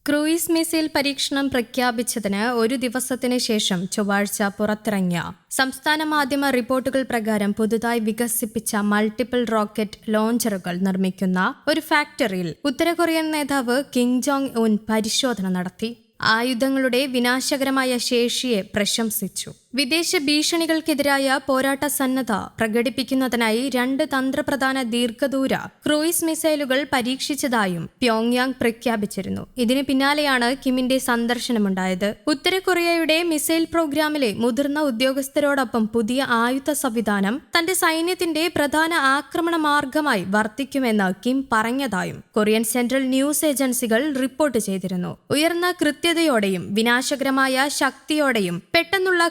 Cruise missile പരീക്ഷണം പ്രഖ്യാപിച്ചതിന് ഒരു ദിവസത്തിന് ശേഷം ചൊവ്വാഴ്ച പുറത്തിറങ്ങിയ സംസ്ഥാന മാധ്യമ റിപ്പോർട്ടുകൾ പ്രകാരം പുതുതായി വികസിപ്പിച്ച മൾട്ടിപ്പിൾ റോക്കറ്റ് ലോഞ്ചറുകൾ നിർമ്മിക്കുന്ന ഒരു ഫാക്ടറിയിൽ ഉത്തര കൊറിയൻ നേതാവ് കിം ജോങ് ഉൻ പരിശോധന നടത്തി. ആയുധങ്ങളുടെ വിനാശകരമായ ശേഷിയെ പ്രശംസിച്ചു. വിദേശ ഭീഷണികൾക്കെതിരായ പോരാട്ട സന്നദ്ധ പ്രകടിപ്പിക്കുന്നതിനായി 2 തന്ത്രപ്രധാന ദീർഘദൂര ക്രൂയിസ് മിസൈലുകൾ പരീക്ഷിച്ചതായും പ്യോങ്യാങ് പ്രഖ്യാപിച്ചിരുന്നു. ഇതിന് പിന്നാലെയാണ് കിമിന്റെ സന്ദർശനമുണ്ടായത്. ഉത്തര കൊറിയയുടെ മിസൈൽ പ്രോഗ്രാമിലെ മുതിർന്ന ഉദ്യോഗസ്ഥരോടൊപ്പം പുതിയ ആയുധ സംവിധാനം തന്റെ സൈന്യത്തിന്റെ പ്രധാന ആക്രമണ മാർഗമായി വർത്തിക്കുമെന്ന് കിം പറഞ്ഞതായും കൊറിയൻ സെൻട്രൽ ന്യൂസ് ഏജൻസികൾ റിപ്പോർട്ട് ചെയ്തിരുന്നു. ഉയർന്ന കൃത്യതയോടെയും വിനാശകരമായ ശക്തിയോടെയും പെട്ടെന്നുള്ള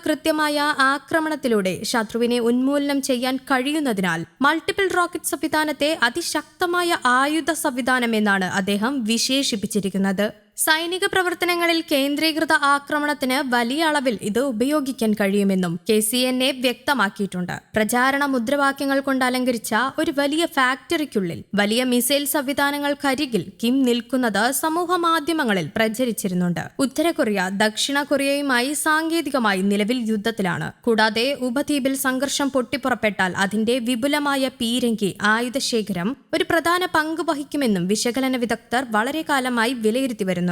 ആക്രമണത്തിലൂടെ ശത്രുവിനെ ഉന്മൂലനം ചെയ്യാൻ കഴിയുന്നതിനാൽ മൾട്ടിപ്പിൾ റോക്കറ്റ് സംവിധാനത്തെ അതിശക്തമായ ആയുധ സംവിധാനം എന്നാണ് അദ്ദേഹം വിശേഷിപ്പിച്ചിരിക്കുന്നത്. സൈനിക പ്രവർത്തനങ്ങളിൽ കേന്ദ്രീകൃത ആക്രമണത്തിന് വലിയ അളവിൽ ഇത് ഉപയോഗിക്കാൻ കഴിയുമെന്നും KCNA വ്യക്തമാക്കിയിട്ടുണ്ട്. പ്രചാരണ മുദ്രാവാക്യങ്ങൾ കൊണ്ട് അലങ്കരിച്ച ഒരു വലിയ ഫാക്ടറിക്കുള്ളിൽ വലിയ മിസൈൽ സംവിധാനങ്ങൾക്കരികിൽ കിം നിൽക്കുന്നത് സമൂഹ മാധ്യമങ്ങളിൽ പ്രചരിച്ചിരുന്നുണ്ട്. ഉത്തര കൊറിയ ദക്ഷിണ കൊറിയയുമായി സാങ്കേതികമായി നിലവിൽ യുദ്ധത്തിലാണ്. കൂടാതെ ഉപദ്വീപിൽ സംഘർഷം പൊട്ടിപ്പുറപ്പെട്ടാൽ അതിന്റെ വിപുലമായ പീരങ്കി ആയുധശേഖരം ഒരു പ്രധാന പങ്ക് വഹിക്കുമെന്നും വിശകലന വിദഗ്ധർ വളരെ കാലമായി വിലയിരുത്തി വരുന്നു.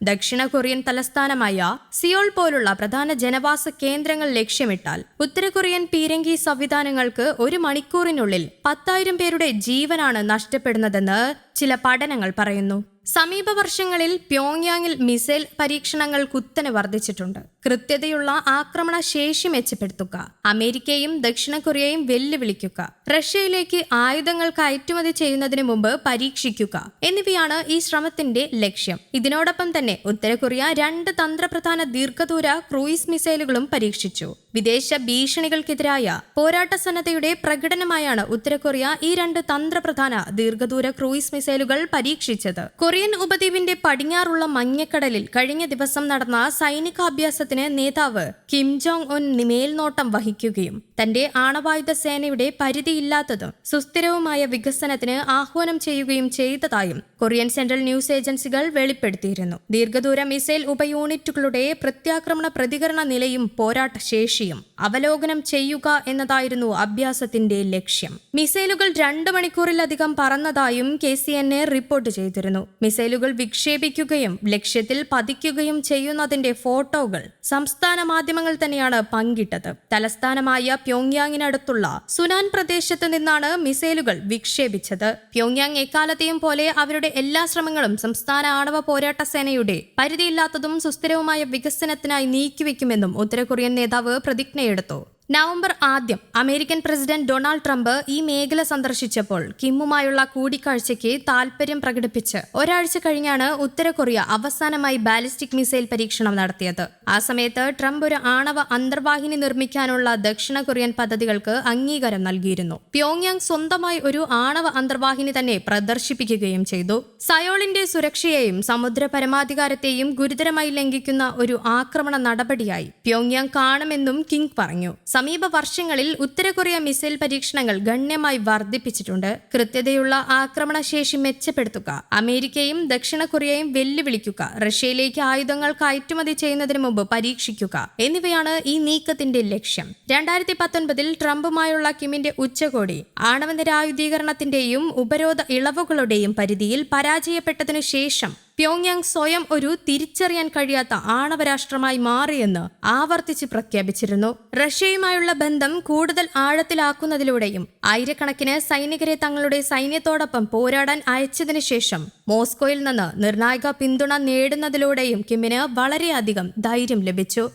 ദക്ഷിണ കൊറിയൻ തലസ്ഥാനമായ സിയോൾ പോലുള്ള പ്രധാന ജനവാസ കേന്ദ്രങ്ങൾ ലക്ഷ്യമിട്ടാൽ ഉത്തര കൊറിയൻ പീരങ്കി സംവിധാനങ്ങൾക്ക് 1 മണിക്കൂറിനുള്ളിൽ 10,000 പേരുടെ ജീവനാണ് നഷ്ടപ്പെടുന്നതെന്ന് ചില പഠനങ്ങൾ പറയുന്നു. സമീപ വർഷങ്ങളിൽ പ്യോങ്യാങ്ങിൽ മിസൈൽ പരീക്ഷണങ്ങൾ കുത്തനെ വർദ്ധിച്ചിട്ടുണ്ട്. കൃത്യതയുള്ള ആക്രമണ ശേഷി മെച്ചപ്പെടുത്തുക, അമേരിക്കയും ദക്ഷിണ കൊറിയയും വെല്ലുവിളിക്കുക, റഷ്യയിലേക്ക് ആയുധങ്ങൾ കയറ്റുമതി ചെയ്യുന്നതിന് മുമ്പ് പരീക്ഷിക്കുക എന്നിവയാണ് ഈ ശ്രമത്തിന്റെ ലക്ഷ്യം. ഇതിനോടൊപ്പം തന്നെ ഉത്തര കൊറിയ 2 തന്ത്രപ്രധാന ദീർഘദൂര ക്രൂയിസ് മിസൈലുകളും പരീക്ഷിച്ചു. വിദേശ ഭീഷണികൾക്കെതിരായ പോരാട്ട സന്നദ്ധയുടെ പ്രകടനമായാണ് ഉത്തര കൊറിയ ഈ 2 തന്ത്രപ്രധാന ദീർഘദൂര ക്രൂയിസ് മിസൈലുകൾ പരീക്ഷിച്ചത്. കൊറിയൻ ഉപദ്വീപിന്റെ പടിഞ്ഞാറുള്ള മഞ്ഞക്കടലിൽ കഴിഞ്ഞ ദിവസം നടന്ന സൈനികാഭ്യാസത്തിന് നേതാവ് കിം ജോങ് ഉൻ മേൽനോട്ടം വഹിക്കുകയും തന്റെ ആണവായുധ സേനയുടെ പരിധിയില്ലാത്തതും സുസ്ഥിരവുമായ വികസനത്തിന് ആഹ്വാനം ചെയ്യുകയും ചെയ്തതായും കൊറിയൻ സെൻട്രൽ ന്യൂസ് ഏജൻസികൾ വെളിപ്പെടുത്തിയിരുന്നു. ദീർഘദൂര മിസൈൽ ഉപയൂണിറ്റുകളുടെ പ്രത്യാക്രമണ പ്രതികരണ നിലയും പോരാട്ട ശേഷിയും അവലോകനം ചെയ്യുക എന്നതായിരുന്നു അഭ്യാസത്തിന്റെ ലക്ഷ്യം. മിസൈലുകൾ 2 മണിക്കൂറിലധികം പറന്നതായും KCNA റിപ്പോർട്ട് ചെയ്തിരുന്നു. മിസൈലുകൾ വിക്ഷേപിക്കുകയും ലക്ഷ്യത്തിൽ പതിക്കുകയും ചെയ്യുന്നതിന്റെ ഫോട്ടോകൾ സംസ്ഥാന മാധ്യമങ്ങൾ തന്നെയാണ് പങ്കിട്ടത്. തലസ്ഥാനമായ പ്യോങ്യാങ്ങിനടുത്തുള്ള സുനാൻ പ്രദേശത്ത് നിന്നാണ് മിസൈലുകൾ വിക്ഷേപിച്ചത്. പ്യോങ്യാങ് എക്കാലത്തെയും പോലെ അവരുടെ എല്ലാ ശ്രമങ്ങളും സംസ്ഥാന ആണവ പോരാട്ട സേനയുടെ പരിധിയില്ലാത്തതും സുസ്ഥിരവുമായ വികസനത്തിനായി നീക്കിവെക്കുമെന്നും ഉത്തര കൊറിയൻ നേതാവ് പ്രതിജ്ഞയെടുത്തു. November 1 American president Donald Trump ഈ മേഖല സന്ദർശിച്ചപ്പോൾ കിമ്മുമായുള്ള കൂടിക്കാഴ്ചയ്ക്ക് താൽപര്യം പ്രകടിപ്പിച്ച് ഒരാഴ്ച കഴിഞ്ഞാണ് ഉത്തര കൊറിയ അവസാനമായി ബാലിസ്റ്റിക് മിസൈൽ പരീക്ഷണം നടത്തിയത്. ആ സമയത്ത് ട്രംപ് ഒരു ആണവ അന്തർവാഹിനി നിർമ്മിക്കാനുള്ള ദക്ഷിണ കൊറിയൻ പദ്ധതികൾക്ക് അംഗീകാരം നൽകിയിരുന്നു. പ്യോങ്യാങ് സ്വന്തമായി ഒരു ആണവ അന്തർവാഹിനി തന്നെ പ്രദർശിപ്പിക്കുകയും ചെയ്തു. സയോളിന്റെ സുരക്ഷയെയും സമുദ്ര പരമാധികാരത്തെയും ഗുരുതരമായി ലംഘിക്കുന്ന ഒരു ആക്രമണ നടപടിയായി പ്യോങ്യാങ് കാണുമെന്നും കിങ് പറഞ്ഞു. സമീപ വർഷങ്ങളിൽ ഉത്തര കൊറിയ മിസൈൽ പരീക്ഷണങ്ങൾ ഗണ്യമായി വർദ്ധിപ്പിച്ചിട്ടുണ്ട്. കൃത്യതയുള്ള ആക്രമണശേഷി മെച്ചപ്പെടുത്തുക, അമേരിക്കയും ദക്ഷിണ കൊറിയയും വെല്ലുവിളിക്കുക, റഷ്യയിലേക്ക് ആയുധങ്ങൾ കയറ്റുമതി ചെയ്യുന്നതിന് മുമ്പ് പരീക്ഷിക്കുക എന്നിവയാണ് ഈ നീക്കത്തിന്റെ ലക്ഷ്യം. 2019 ട്രംപുമായുള്ള കിമിന്റെ ഉച്ചകോടി ആണവ നിരായുധീകരണത്തിന്റെയും ഉപരോധ ഇളവുകളുടെയും പരിധിയിൽ പരാജയപ്പെട്ടതിനു ശേഷം പ്യോങ്യാങ് സ്വയം ഒരു തിരിച്ചറിയാൻ കഴിയാത്ത ആണവരാഷ്ട്രമായി മാറിയെന്ന് ആവർത്തിച്ച് പ്രഖ്യാപിച്ചിരുന്നു. റഷ്യയുമായുള്ള ബന്ധം കൂടുതൽ ആഴത്തിലാക്കുന്നതിലൂടെയും ആയിരക്കണക്കിന് സൈനികരെ തങ്ങളുടെ സൈന്യത്തോടൊപ്പം പോരാടാൻ അയച്ചതിനു ശേഷം മോസ്കോയിൽ നിന്ന് നിർണായക പിന്തുണ നേടുന്നതിലൂടെയും കിമ്മിന് വളരെയധികം ധൈര്യം ലഭിച്ചു.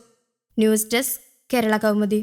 News desk Kerala Kaumudi.